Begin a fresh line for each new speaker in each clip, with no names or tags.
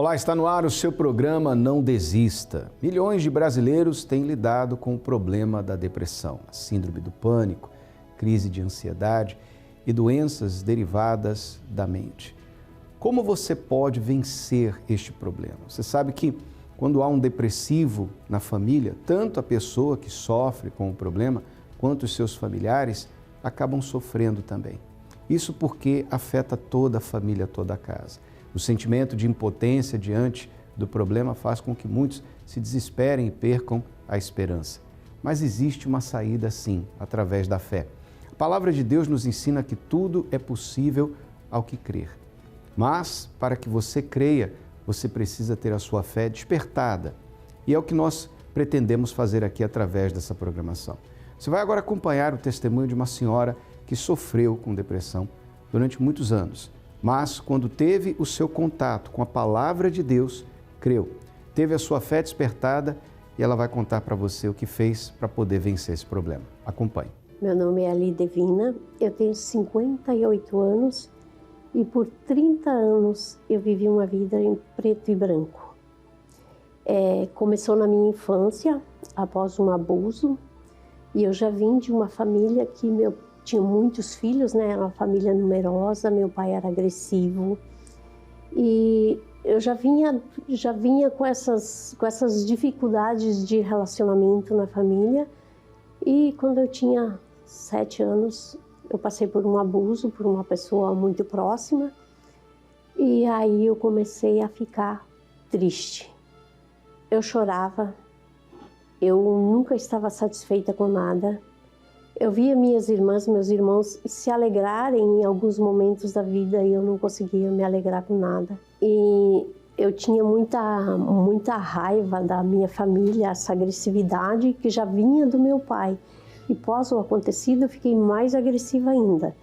Olá, está no ar o seu programa Não Desista. Milhões de brasileiros têm lidado com o problema da depressão, a síndrome do pânico, crise de ansiedade e doenças derivadas da mente. Como você pode vencer este problema? Você sabe que quando há um depressivo na família, tanto a pessoa que sofre com o problema quanto os seus familiares acabam sofrendo também. Isso porque afeta toda a família, toda a casa. O sentimento de impotência diante do problema faz com que muitos se desesperem e percam a esperança. Mas existe uma saída sim, através da fé. A palavra de Deus nos ensina que tudo é possível ao que crer. Mas, para que você creia, você precisa ter a sua fé despertada. E é o que nós pretendemos fazer aqui através dessa programação. Você vai agora acompanhar o testemunho de uma senhora que sofreu com depressão durante muitos anos. Mas, quando teve o seu contato com a palavra de Deus, creu. Teve a sua fé despertada e ela vai contar para você o que fez para poder vencer esse problema. Acompanhe.
Meu nome é Ali Devina, eu tenho 58 anos e por 30 anos eu vivi uma vida em preto e branco. Começou na minha infância, após um abuso, e eu já vim de uma família que tinha muitos filhos, né? Era uma família numerosa, meu pai era agressivo e eu já vinha com essas dificuldades de relacionamento na família. E quando eu tinha 7 anos, eu passei por um abuso por uma pessoa muito próxima e aí eu comecei a ficar triste. Eu chorava, eu nunca estava satisfeita com nada. Eu via minhas irmãs, meus irmãos se alegrarem em alguns momentos da vida e eu não conseguia me alegrar com nada. E eu tinha muita raiva da minha família, essa agressividade que já vinha do meu pai. E após o acontecido, eu fiquei mais agressiva ainda.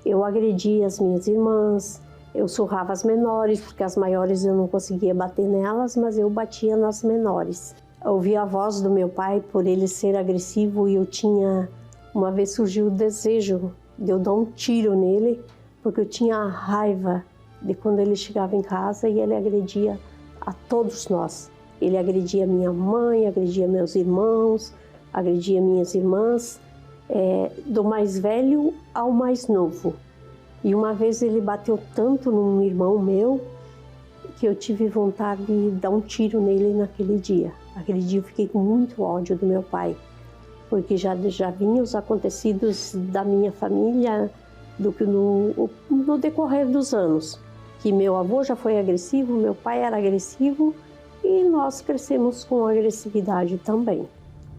Eu agredia as minhas irmãs, eu surrava as menores, porque as maiores eu não conseguia bater nelas, mas eu batia nas menores. Eu ouvia a voz do meu pai por ele ser agressivo e uma vez surgiu o desejo de eu dar um tiro nele, porque eu tinha raiva de quando ele chegava em casa e ele agredia a todos nós. Ele agredia minha mãe, agredia meus irmãos, agredia minhas irmãs, do mais velho ao mais novo. E uma vez ele bateu tanto num irmão meu que eu tive vontade de dar um tiro nele naquele dia. Aquele dia eu fiquei com muito ódio do meu pai, porque já vinham os acontecidos da minha família no decorrer dos anos. Que meu avô já foi agressivo, meu pai era agressivo e nós crescemos com agressividade também.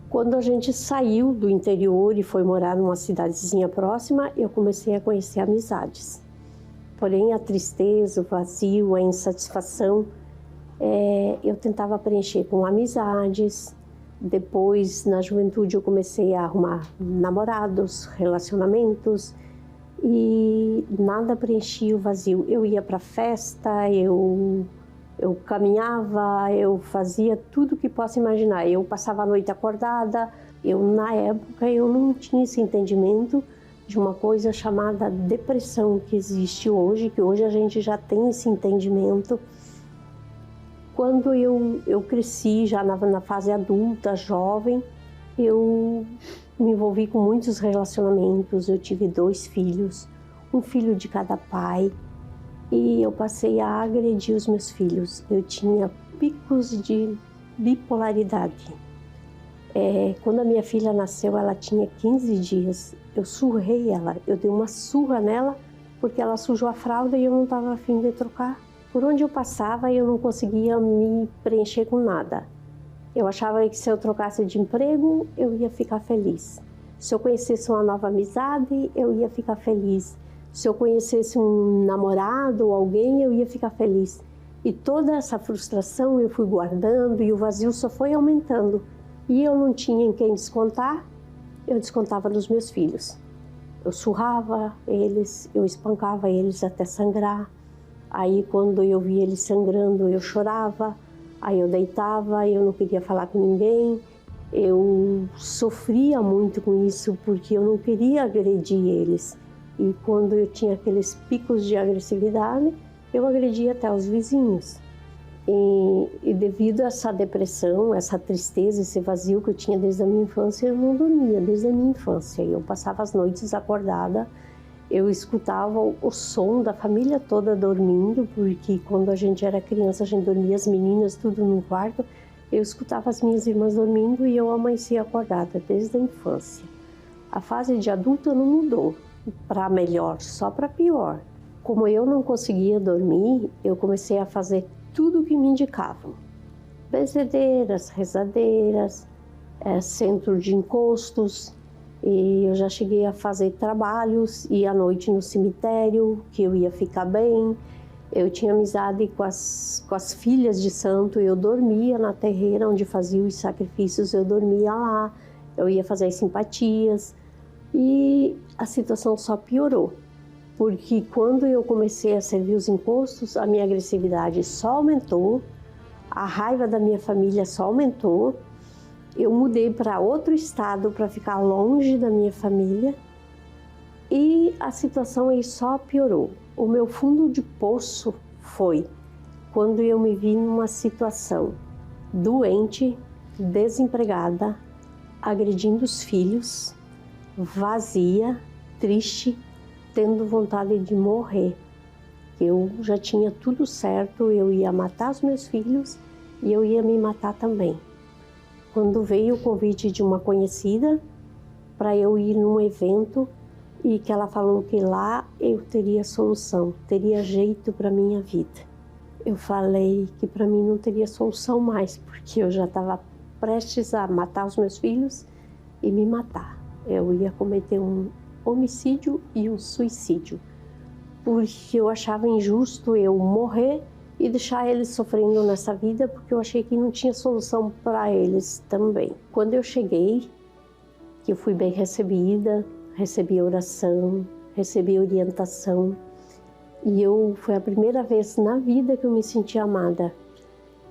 Quando a gente saiu do interior e foi morar numa cidadezinha próxima, eu comecei a conhecer amizades. Porém, a tristeza, o vazio, a insatisfação, eu tentava preencher com amizades. Depois, na juventude, eu comecei a arrumar namorados, relacionamentos e nada preenchia o vazio. Eu ia para festa, eu caminhava, eu fazia tudo que possa imaginar. Eu passava a noite acordada. Na época, eu não tinha esse entendimento de uma coisa chamada depressão que existe hoje, que hoje a gente já tem esse entendimento. Quando eu cresci, já na fase adulta, jovem, eu me envolvi com muitos relacionamentos. Eu tive 2 filhos, um filho de cada pai, e eu passei a agredir os meus filhos. Eu tinha picos de bipolaridade. Quando a minha filha nasceu, ela tinha 15 dias. Eu surrei ela, eu dei uma surra nela porque ela sujou a fralda e eu não estava a fim de trocar. Por onde eu passava, eu não conseguia me preencher com nada. Eu achava que se eu trocasse de emprego, eu ia ficar feliz. Se eu conhecesse uma nova amizade, eu ia ficar feliz. Se eu conhecesse um namorado ou alguém, eu ia ficar feliz. E toda essa frustração eu fui guardando e o vazio só foi aumentando. E eu não tinha em quem descontar, eu descontava nos meus filhos. Eu surrava eles, eu espancava eles até sangrar. Aí quando eu via eles sangrando, eu chorava, aí eu deitava, eu não queria falar com ninguém. Eu sofria muito com isso porque eu não queria agredir eles. E quando eu tinha aqueles picos de agressividade, eu agredia até os vizinhos. E devido a essa depressão, essa tristeza, esse vazio que eu tinha desde a minha infância, eu não dormia desde a minha infância. Eu passava as noites acordada, eu escutava o som da família toda dormindo, porque quando a gente era criança, a gente dormia, as meninas tudo num quarto. Eu escutava as minhas irmãs dormindo e eu amanhecia acordada desde a infância. A fase de adulta não mudou para melhor, só para pior. Como eu não conseguia dormir, eu comecei a fazer tudo o que me indicavam. Benzedeiras, rezadeiras, centro de encostos. E eu já cheguei a fazer trabalhos, ir à noite no cemitério, que eu ia ficar bem. Eu tinha amizade com as filhas de santo, eu dormia na terreira onde fazia os sacrifícios, eu dormia lá, eu ia fazer as simpatias. E a situação só piorou, porque quando eu comecei a servir os encostos, a minha agressividade só aumentou, a raiva da minha família só aumentou. Eu mudei para outro estado para ficar longe da minha família e a situação aí só piorou. O meu fundo de poço foi quando eu me vi numa situação doente, desempregada, agredindo os filhos, vazia, triste, tendo vontade de morrer. Eu já tinha tudo certo, eu ia matar os meus filhos e eu ia me matar também. Quando veio o convite de uma conhecida para eu ir num evento e que ela falou que lá eu teria solução, teria jeito para minha vida. Eu falei que para mim não teria solução mais, porque eu já estava prestes a matar os meus filhos e me matar. Eu ia cometer um homicídio e um suicídio, porque eu achava injusto eu morrer e deixar eles sofrendo nessa vida, porque eu achei que não tinha solução para eles também. Quando eu cheguei, que eu fui bem recebida, recebi oração, recebi orientação, e foi a primeira vez na vida que eu me senti amada.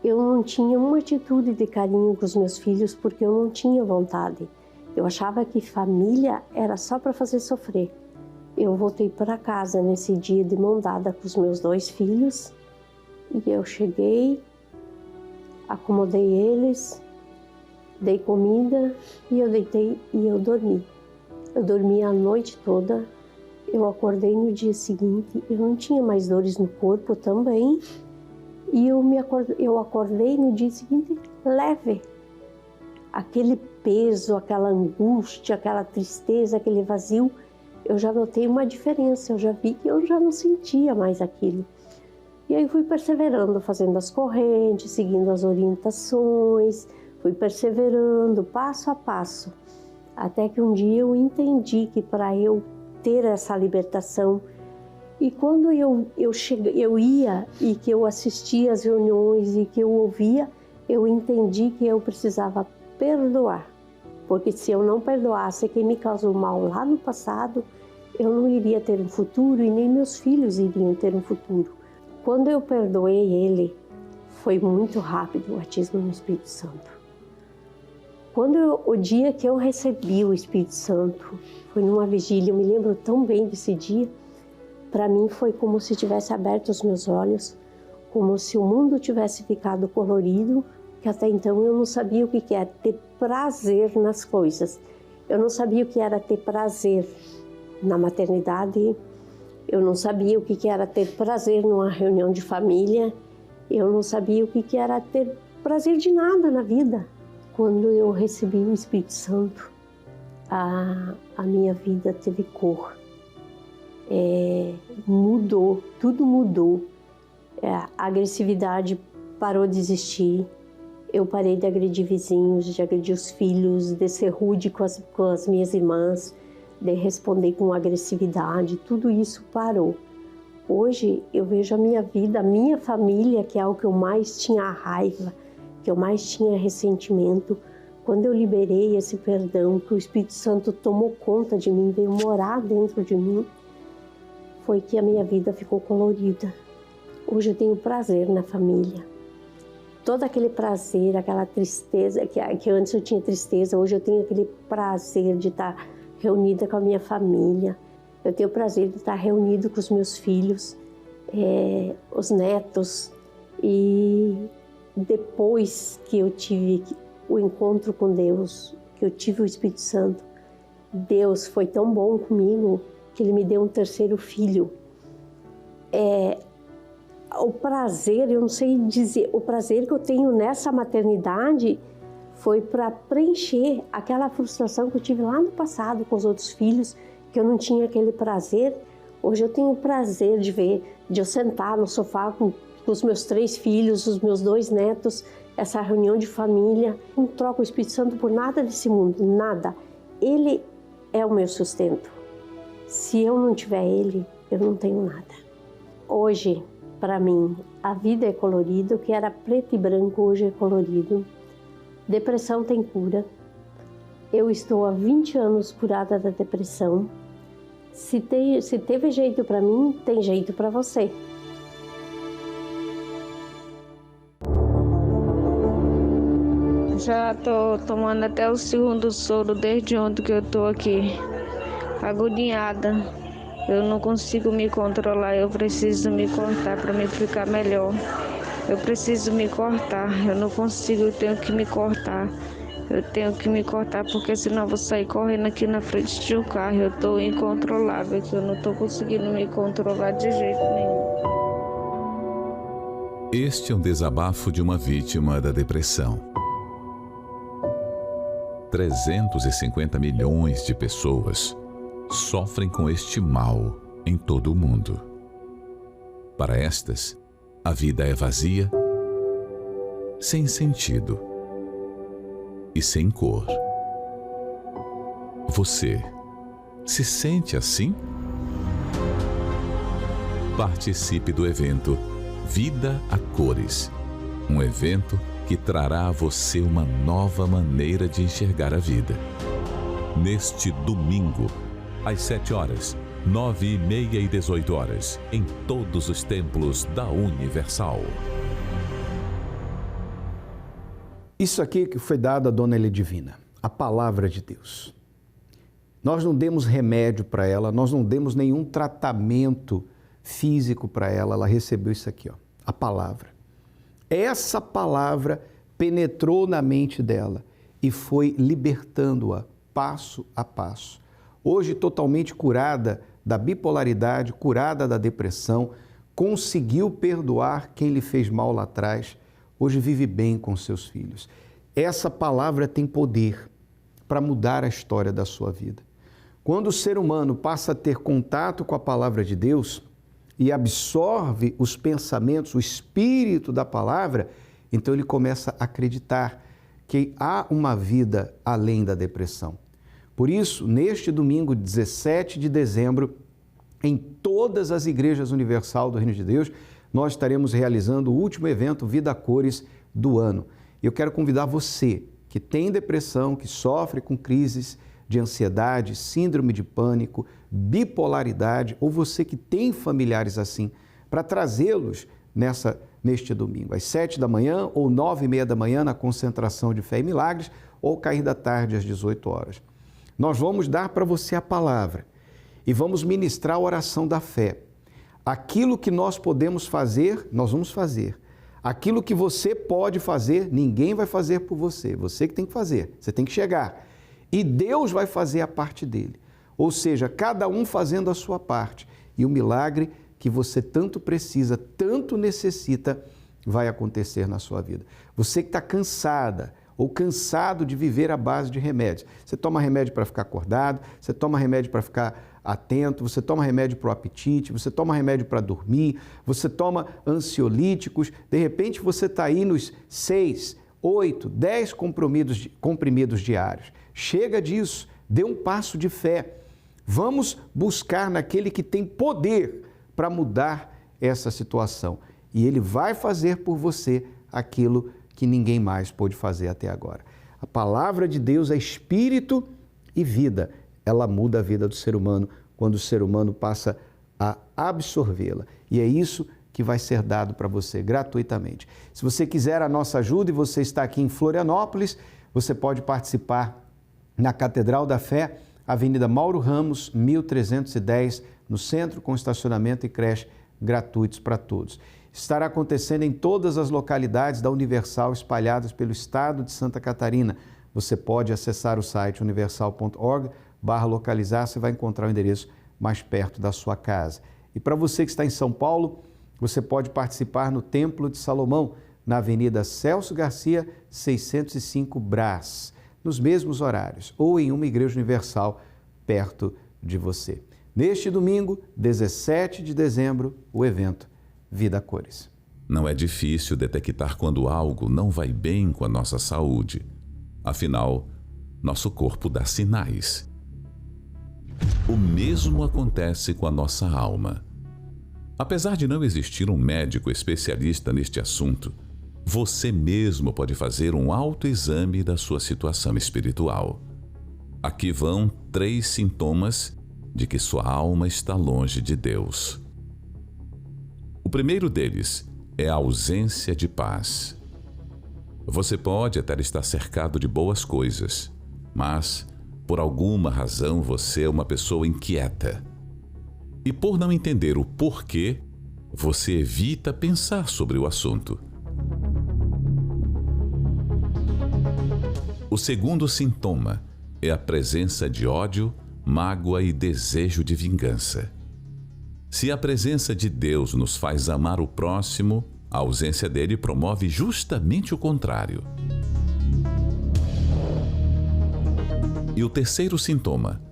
Eu não tinha uma atitude de carinho com os meus filhos, porque eu não tinha vontade. Eu achava que família era só para fazer sofrer. Eu voltei para casa nesse dia de mão dada com os meus 2 filhos, e eu cheguei, acomodei eles, dei comida e eu deitei e eu dormi. Eu dormi a noite toda, eu acordei no dia seguinte, eu não tinha mais dores no corpo também, e eu acordei no dia seguinte leve. Aquele peso, aquela angústia, aquela tristeza, aquele vazio, eu já notei uma diferença, eu já vi que eu já não sentia mais aquilo. E aí fui perseverando, fazendo as correntes, seguindo as orientações, fui perseverando passo a passo, até que um dia eu entendi que para eu ter essa libertação, e quando eu ia e que eu assistia às reuniões e que eu ouvia, eu entendi que eu precisava perdoar, porque se eu não perdoasse quem me causou mal lá no passado, eu não iria ter um futuro e nem meus filhos iriam ter um futuro. Quando eu perdoei ele, foi muito rápido o batismo no Espírito Santo. O dia que eu recebi o Espírito Santo, foi numa vigília, eu me lembro tão bem desse dia, para mim foi como se tivesse aberto os meus olhos, como se o mundo tivesse ficado colorido, que até então eu não sabia o que era ter prazer nas coisas. Eu não sabia o que era ter prazer na maternidade, eu não sabia o que era ter prazer numa reunião de família, eu não sabia o que era ter prazer de nada na vida. Quando eu recebi o Espírito Santo, a minha vida teve cor. Mudou, tudo mudou. A agressividade parou de existir. Eu parei de agredir vizinhos, de agredir os filhos, de ser rude com as minhas irmãs, de responder com agressividade. Tudo isso parou. Hoje eu vejo a minha vida, a minha família, que é o que eu mais tinha raiva, que eu mais tinha ressentimento. Quando eu liberei esse perdão, que o Espírito Santo tomou conta de mim, veio morar dentro de mim, foi que a minha vida ficou colorida. Hoje eu tenho prazer na família. Todo aquele prazer, aquela tristeza, que antes eu tinha tristeza, hoje eu tenho aquele prazer de estar reunida com a minha família. Eu tenho o prazer de estar reunido com os meus filhos, os netos. E depois que eu tive o encontro com Deus, que eu tive o Espírito Santo, Deus foi tão bom comigo que Ele me deu um terceiro filho. O prazer, eu não sei dizer, o prazer que eu tenho nessa maternidade foi para preencher aquela frustração que eu tive lá no passado com os outros filhos, que eu não tinha aquele prazer. Hoje eu tenho o prazer de eu sentar no sofá com os meus 3 filhos, os meus 2 netos, essa reunião de família. Não troco o Espírito Santo por nada desse mundo, nada. Ele é o meu sustento. Se eu não tiver Ele, eu não tenho nada. Hoje, para mim, a vida é colorida, o que era preto e branco hoje é colorido. Depressão tem cura. Eu estou há 20 anos curada da depressão. Se teve jeito para mim, tem jeito para você.
Já tô tomando até o 2º soro desde ontem que eu tô aqui, agoniada. Eu não consigo me controlar, eu preciso me cortar para me ficar melhor. Eu preciso me cortar, eu não consigo, eu tenho que me cortar. Eu tenho que me cortar porque senão eu vou sair correndo aqui na frente de um carro. Eu tô incontrolável, que eu não tô conseguindo me controlar de jeito nenhum.
Este é um desabafo de uma vítima da depressão. 350 milhões de pessoas sofrem com este mal em todo o mundo. Para estas, a vida é vazia, sem sentido e sem cor. Você se sente assim? Participe do evento Vida a Cores, um evento que trará a você uma nova maneira de enxergar a vida. Neste domingo, às 7 horas, 9h30 e 18 horas, em todos os templos da Universal.
Isso aqui que foi dado à Dona Eledivina, a palavra de Deus. Nós não demos remédio para ela, nós não demos nenhum tratamento físico para ela, ela recebeu isso aqui, ó, a palavra. Essa palavra penetrou na mente dela e foi libertando-a passo a passo. Hoje totalmente curada da bipolaridade, curada da depressão, conseguiu perdoar quem lhe fez mal lá atrás, hoje vive bem com seus filhos. Essa palavra tem poder para mudar a história da sua vida. Quando o ser humano passa a ter contato com a palavra de Deus e absorve os pensamentos, o espírito da palavra, então ele começa a acreditar que há uma vida além da depressão. Por isso, neste domingo, 17 de dezembro, em todas as igrejas universal do Reino de Deus, nós estaremos realizando o último evento Vida a Cores do ano. Eu quero convidar você que tem depressão, que sofre com crises de ansiedade, síndrome de pânico, bipolaridade, ou você que tem familiares assim, para trazê-los neste domingo, às 7 da manhã ou 9h30 da manhã na concentração de Fé e Milagres, ou cair da tarde às 18 horas. Nós vamos dar para você a palavra e vamos ministrar a oração da fé. Aquilo que nós podemos fazer, nós vamos fazer. Aquilo que você pode fazer, ninguém vai fazer por você. Você que tem que fazer, você tem que chegar. E Deus vai fazer a parte dele. Ou seja, cada um fazendo a sua parte. E o milagre que você tanto precisa, tanto necessita, vai acontecer na sua vida. Você que está cansada ou cansado de viver à base de remédios. Você toma remédio para ficar acordado, você toma remédio para ficar atento, você toma remédio para o apetite, você toma remédio para dormir, você toma ansiolíticos, de repente você está aí nos 6, 8, 10 comprimidos diários. Chega disso, dê um passo de fé. Vamos buscar naquele que tem poder para mudar essa situação. E ele vai fazer por você aquilo que ninguém mais pôde fazer até agora. A palavra de Deus é espírito e vida. Ela muda a vida do ser humano quando o ser humano passa a absorvê-la. E é isso que vai ser dado para você gratuitamente. Se você quiser a nossa ajuda e você está aqui em Florianópolis, você pode participar na Catedral da Fé, Avenida Mauro Ramos, 1310, no centro, com estacionamento e creche gratuitos para todos. Estará acontecendo em todas as localidades da Universal espalhadas pelo estado de Santa Catarina. Você pode acessar o site universal.org/localizar, você vai encontrar o endereço mais perto da sua casa. E para você que está em São Paulo, você pode participar no Templo de Salomão, na Avenida Celso Garcia, 605 Brás, nos mesmos horários, ou em uma igreja universal perto de você. Neste domingo, 17 de dezembro, o evento Vida a Cores.
Não é difícil detectar quando algo não vai bem com a nossa saúde. Afinal, nosso corpo dá sinais. O mesmo acontece com a nossa alma. Apesar de não existir um médico especialista neste assunto, você mesmo pode fazer um autoexame da sua situação espiritual. Aqui vão 3 sintomas de que sua alma está longe de Deus. O primeiro deles é a ausência de paz. Você pode até estar cercado de boas coisas, mas, por alguma razão, você é uma pessoa inquieta. E por não entender o porquê, você evita pensar sobre o assunto. O segundo sintoma é a presença de ódio, mágoa e desejo de vingança. Se a presença de Deus nos faz amar o próximo, a ausência dele promove justamente o contrário. E o terceiro sintoma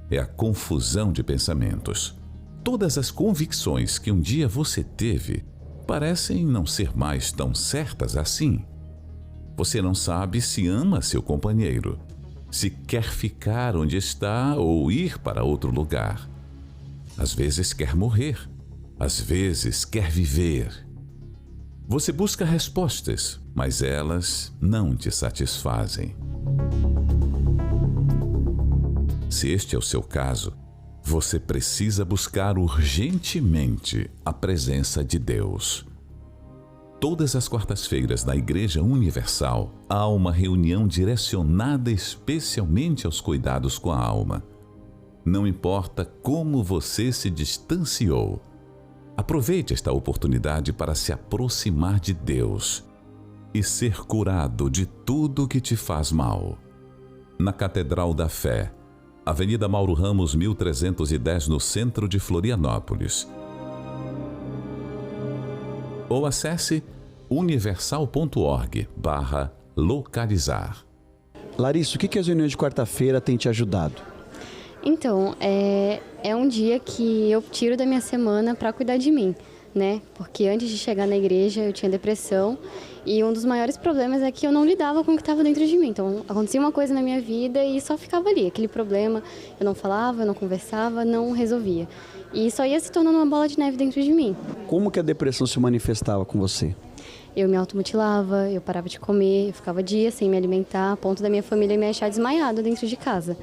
é a confusão de pensamentos. Todas as convicções que um dia você teve parecem não ser mais tão certas assim. Você não sabe se ama seu companheiro, se quer ficar onde está ou ir para outro lugar. Às vezes quer morrer, às vezes quer viver. Você busca respostas, mas elas não te satisfazem. Se este é o seu caso, você precisa buscar urgentemente a presença de Deus. Todas as quartas-feiras na Igreja Universal há uma reunião direcionada especialmente aos cuidados com a alma. Não importa como você se distanciou, aproveite esta oportunidade para se aproximar de Deus e ser curado de tudo que te faz mal. Na Catedral da Fé, Avenida Mauro Ramos, 1310, no centro de Florianópolis. Ou acesse universal.org/localizar.
Larissa, o que as reuniões de quarta-feira têm te ajudado?
Então, é um dia que eu tiro da minha semana para cuidar de mim, né? Porque antes de chegar na igreja eu tinha depressão e um dos maiores problemas é que eu não lidava com o que estava dentro de mim. Então, acontecia uma coisa na minha vida e só ficava ali, aquele problema. Eu não falava, eu não conversava, não resolvia. E só ia se tornando uma bola de neve dentro de mim.
Como que a depressão se manifestava com você?
Eu me automutilava, eu parava de comer, eu ficava dias sem me alimentar, a ponto da minha família me achar desmaiada dentro de casa.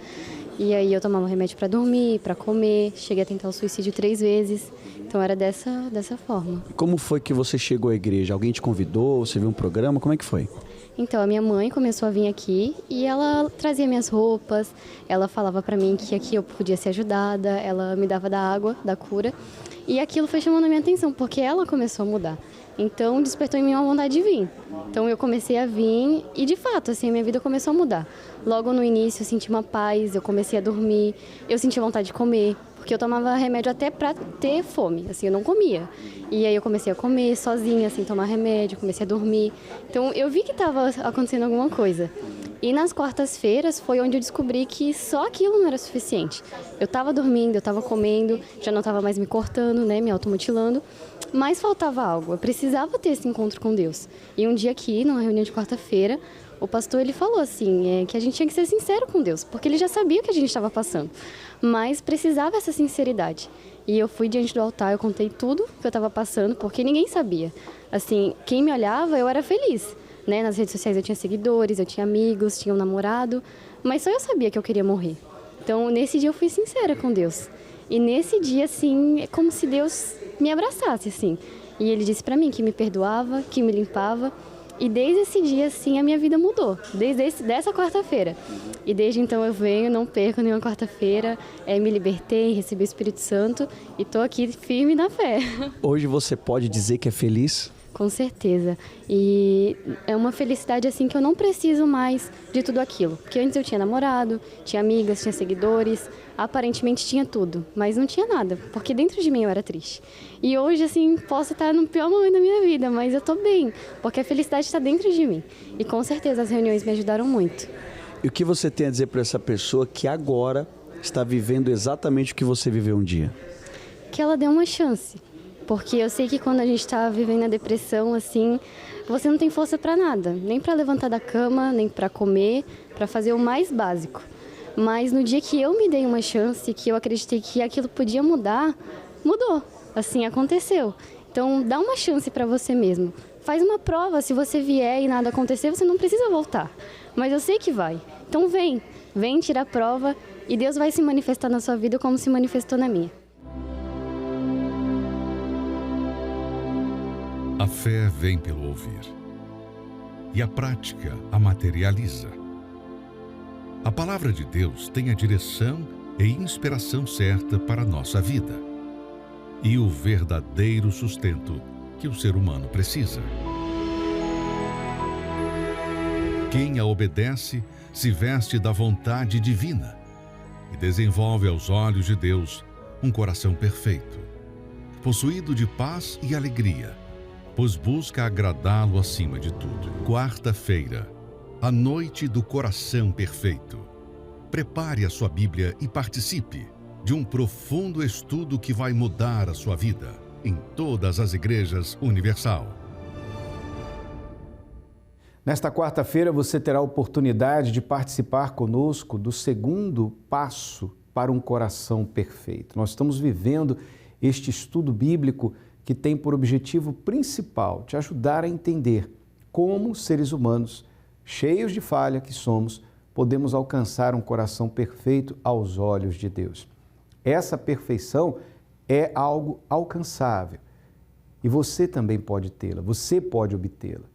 E aí eu tomava remédio para dormir, para comer, cheguei a tentar o suicídio 3 vezes. Então era dessa forma.
Como foi que você chegou à igreja? Alguém te convidou? Você viu um programa? Como é que foi?
Então a minha mãe começou a vir aqui e ela trazia minhas roupas, ela falava para mim que aqui eu podia ser ajudada, ela me dava da água, da cura. E aquilo foi chamando a minha atenção, porque ela começou a mudar. Então despertou em mim uma vontade de vir. Então eu comecei a vir e de fato, assim, a minha vida começou a mudar. Logo no início eu senti uma paz, eu comecei a dormir, eu senti vontade de comer, porque eu tomava remédio até para ter fome, assim, eu não comia. E aí eu comecei a comer sozinha, sem tomar remédio, comecei a dormir. Então eu vi que estava acontecendo alguma coisa. E nas quartas-feiras foi onde eu descobri que só aquilo não era suficiente. Eu estava dormindo, eu estava comendo, já não estava mais me cortando, né, me automutilando, mas faltava algo. Eu precisava ter esse encontro com Deus. E um dia aqui, numa reunião de quarta-feira, o pastor ele falou assim, que a gente tinha que ser sincero com Deus, porque ele já sabia o que a gente estava passando, mas precisava essa sinceridade. E eu fui diante do altar, eu contei tudo que eu estava passando, porque ninguém sabia. Assim, quem me olhava, eu era feliz. Né? Nas redes sociais eu tinha seguidores, eu tinha amigos, tinha um namorado, mas só eu sabia que eu queria morrer. Então, nesse dia eu fui sincera com Deus. E nesse dia, assim, é como se Deus me abraçasse, assim. E ele disse pra mim que me perdoava, que me limpava E desde esse dia, assim, a minha vida mudou. Dessa quarta-feira. E desde então eu venho, não perco nenhuma quarta-feira. Me libertei, recebi o Espírito Santo e estou aqui firme na fé.
Hoje você pode dizer que é feliz?
Com certeza. E é uma felicidade assim que eu não preciso mais de tudo aquilo. Porque antes eu tinha namorado, tinha amigas, tinha seguidores, aparentemente tinha tudo, mas não tinha nada, porque dentro de mim eu era triste. E hoje, assim, posso estar no pior momento da minha vida, mas eu tô bem, porque a felicidade está dentro de mim. E com certeza as reuniões me ajudaram muito.
E o que você tem a dizer para essa pessoa que agora está vivendo exatamente o que você viveu um dia?
Que ela dê uma chance. Porque eu sei que quando a gente está vivendo a depressão, assim, você não tem força para nada. Nem para levantar da cama, nem para comer, para fazer o mais básico. Mas no dia que eu me dei uma chance, que eu acreditei que aquilo podia mudar, mudou. Assim, aconteceu. Então, dá uma chance para você mesmo. Faz uma prova, se você vier e nada acontecer, você não precisa voltar. Mas eu sei que vai. Então vem tirar a prova e Deus vai se manifestar na sua vida como se manifestou na minha.
A fé vem pelo ouvir, e a prática a materializa. A palavra de Deus tem a direção e inspiração certa para a nossa vida, e o verdadeiro sustento que o ser humano precisa. Quem a obedece se veste da vontade divina e desenvolve aos olhos de Deus um coração perfeito, possuído de paz e alegria, pois busca agradá-lo acima de tudo. Quarta-feira, a noite do coração perfeito. Prepare a sua Bíblia e participe de um profundo estudo que vai mudar a sua vida em todas as igrejas universal.
Nesta quarta-feira você terá a oportunidade de participar conosco do segundo passo para um coração perfeito. Nós estamos vivendo este estudo bíblico que tem por objetivo principal te ajudar a entender como seres humanos, cheios de falha que somos, podemos alcançar um coração perfeito aos olhos de Deus. Essa perfeição é algo alcançável e você também pode tê-la, você pode obtê-la.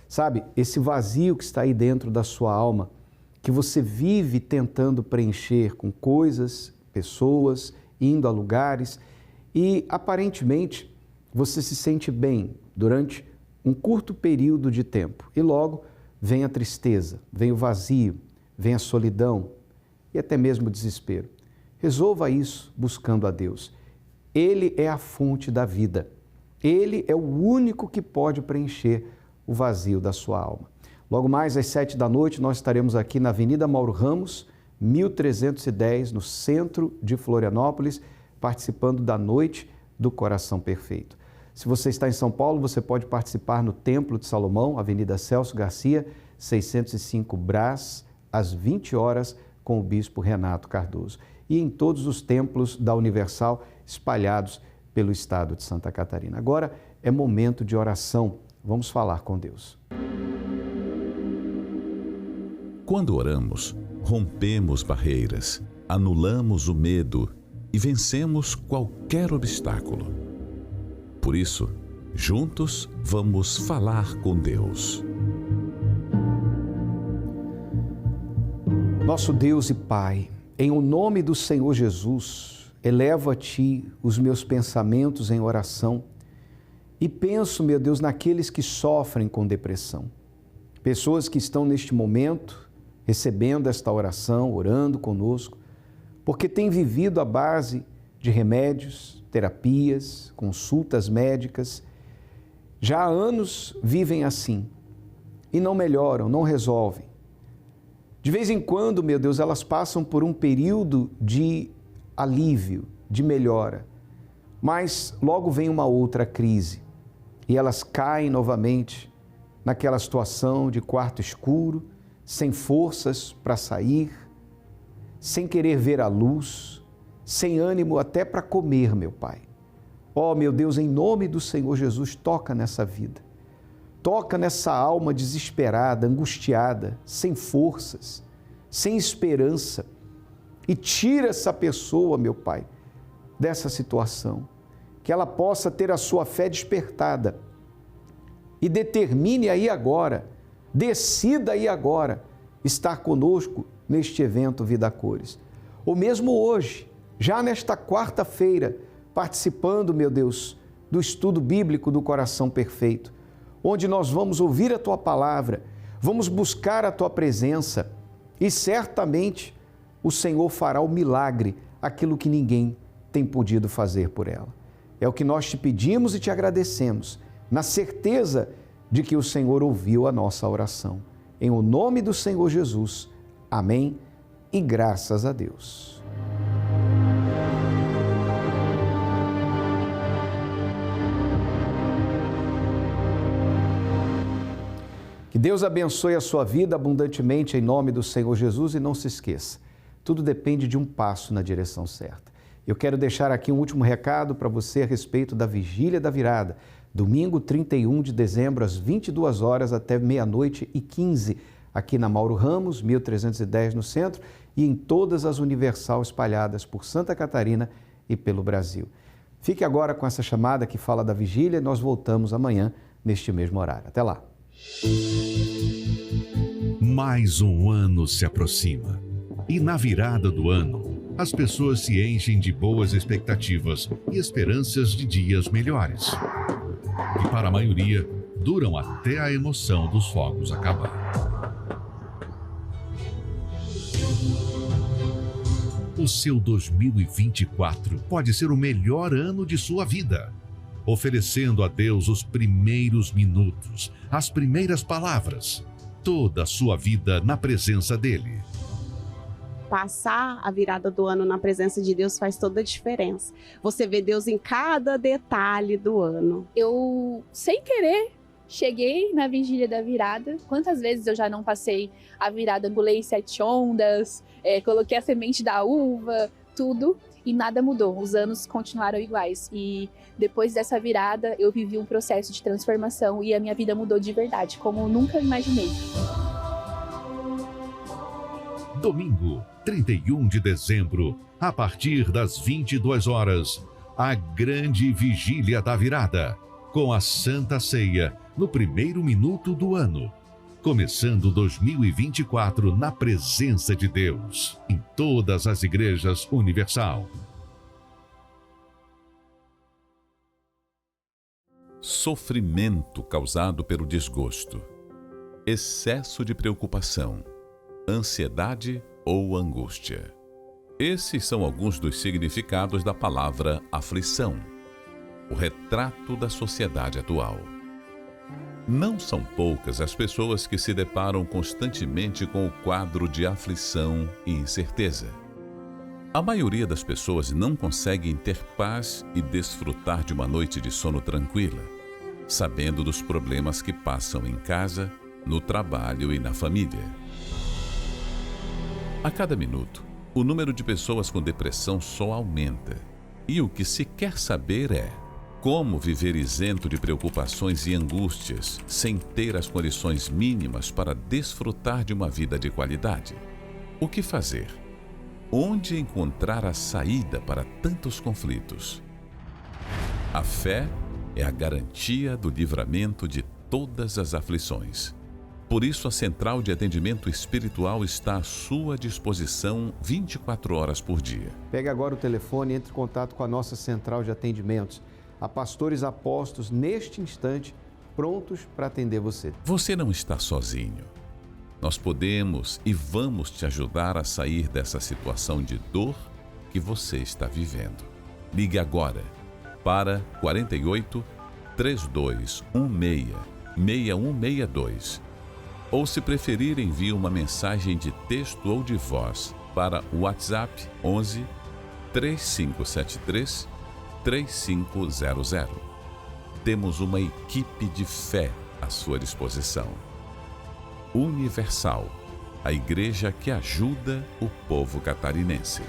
Sabe, esse vazio que está aí dentro da sua alma, que você vive tentando preencher com coisas, pessoas, indo a lugares e aparentemente você se sente bem durante um curto período de tempo e logo vem a tristeza, vem o vazio, vem a solidão e até mesmo o desespero. Resolva isso buscando a Deus. Ele é a fonte da vida. Ele é o único que pode preencher o vazio da sua alma. Logo mais às 19h nós estaremos aqui na Avenida Mauro Ramos, 1310, no centro de Florianópolis, participando da Noite do Coração Perfeito. Se você está em São Paulo, você pode participar no Templo de Salomão, Avenida Celso Garcia, 605 Brás, às 20 horas, com o Bispo Renato Cardoso. E em todos os templos da Universal espalhados pelo estado de Santa Catarina. Agora é momento de oração. Vamos falar com Deus.
Quando oramos, rompemos barreiras, anulamos o medo e vencemos qualquer obstáculo. Por isso, juntos vamos falar com Deus.
Nosso Deus e Pai, em o nome do Senhor Jesus, elevo a Ti os meus pensamentos em oração e penso, meu Deus, naqueles que sofrem com depressão. Pessoas que estão neste momento recebendo esta oração, orando conosco, porque têm vivido à base de remédios, terapias, consultas médicas. Já há anos vivem assim e não melhoram, não resolvem. De vez em quando, meu Deus, elas passam por um período de alívio, de melhora, mas logo vem uma outra crise e elas caem novamente naquela situação de quarto escuro, sem forças para sair, sem querer ver a luz, sem ânimo até para comer, meu Pai. Ó, meu Deus, em nome do Senhor Jesus, toca nessa vida. Toca nessa alma desesperada, angustiada, sem forças, sem esperança. E tira essa pessoa, meu Pai, dessa situação. Que ela possa ter a sua fé despertada e determine aí agora, decida aí agora estar conosco neste evento Vida a Cores. Ou mesmo hoje, já nesta quarta-feira, participando, meu Deus, do estudo bíblico do Coração Perfeito, onde nós vamos ouvir a Tua palavra, vamos buscar a Tua presença e certamente o Senhor fará o milagre, aquilo que ninguém tem podido fazer por ela. É o que nós te pedimos e te agradecemos, na certeza de que o Senhor ouviu a nossa oração. Em o nome do Senhor Jesus. Amém e graças a Deus. Que Deus abençoe a sua vida abundantemente em nome do Senhor Jesus e não se esqueça, tudo depende de um passo na direção certa. Eu quero deixar aqui um último recado para você a respeito da Vigília da Virada, domingo 31 de dezembro, às 22 horas até meia-noite e 15, aqui na Mauro Ramos, 1310 no centro, e em todas as Universal espalhadas por Santa Catarina e pelo Brasil. Fique agora com essa chamada que fala da Vigília e nós voltamos amanhã neste mesmo horário. Até lá!
Mais um ano se aproxima. E na virada do ano, as pessoas se enchem de boas expectativas e esperanças de dias melhores. E para a maioria, duram até a emoção dos fogos acabar. O seu 2024 pode ser o melhor ano de sua vida, oferecendo a Deus os primeiros minutos, as primeiras palavras, toda a sua vida na presença dEle.
Passar a virada do ano na presença de Deus faz toda a diferença. Você vê Deus em cada detalhe do ano.
Eu, sem querer, cheguei na vigília da virada. Quantas vezes eu já não passei a virada, pulei 7 ondas, coloquei a semente da uva, tudo, e nada mudou. Os anos continuaram iguais. E depois dessa virada, eu vivi um processo de transformação e a minha vida mudou de verdade, como eu nunca imaginei.
Domingo, 31 de dezembro, a partir das 22 horas, a grande Vigília da Virada, com a Santa Ceia, no primeiro minuto do ano. Começando 2024 na presença de Deus, em todas as igrejas Universal.
Sofrimento causado pelo desgosto, excesso de preocupação, ansiedade ou angústia. Esses são alguns dos significados da palavra aflição, o retrato da sociedade atual. Não são poucas as pessoas que se deparam constantemente com o quadro de aflição e incerteza. A maioria das pessoas não conseguem ter paz e desfrutar de uma noite de sono tranquila, sabendo dos problemas que passam em casa, no trabalho e na família. A cada minuto, o número de pessoas com depressão só aumenta. E o que se quer saber é como viver isento de preocupações e angústias, sem ter as condições mínimas para desfrutar de uma vida de qualidade. O que fazer? Onde encontrar a saída para tantos conflitos? A fé é a garantia do livramento de todas as aflições. Por isso, a Central de Atendimento Espiritual está à sua disposição 24 horas por dia.
Pegue agora o telefone e entre em contato com a nossa Central de Atendimentos. Há pastores apostos neste instante, prontos para atender você.
Você não está sozinho. Nós podemos e vamos te ajudar a sair dessa situação de dor que você está vivendo. Ligue agora para 48 3216 6162. Ou, se preferir, envie uma mensagem de texto ou de voz para o WhatsApp 11 3573 3500. Temos uma equipe de fé à sua disposição. Universal, a igreja que ajuda o povo catarinense.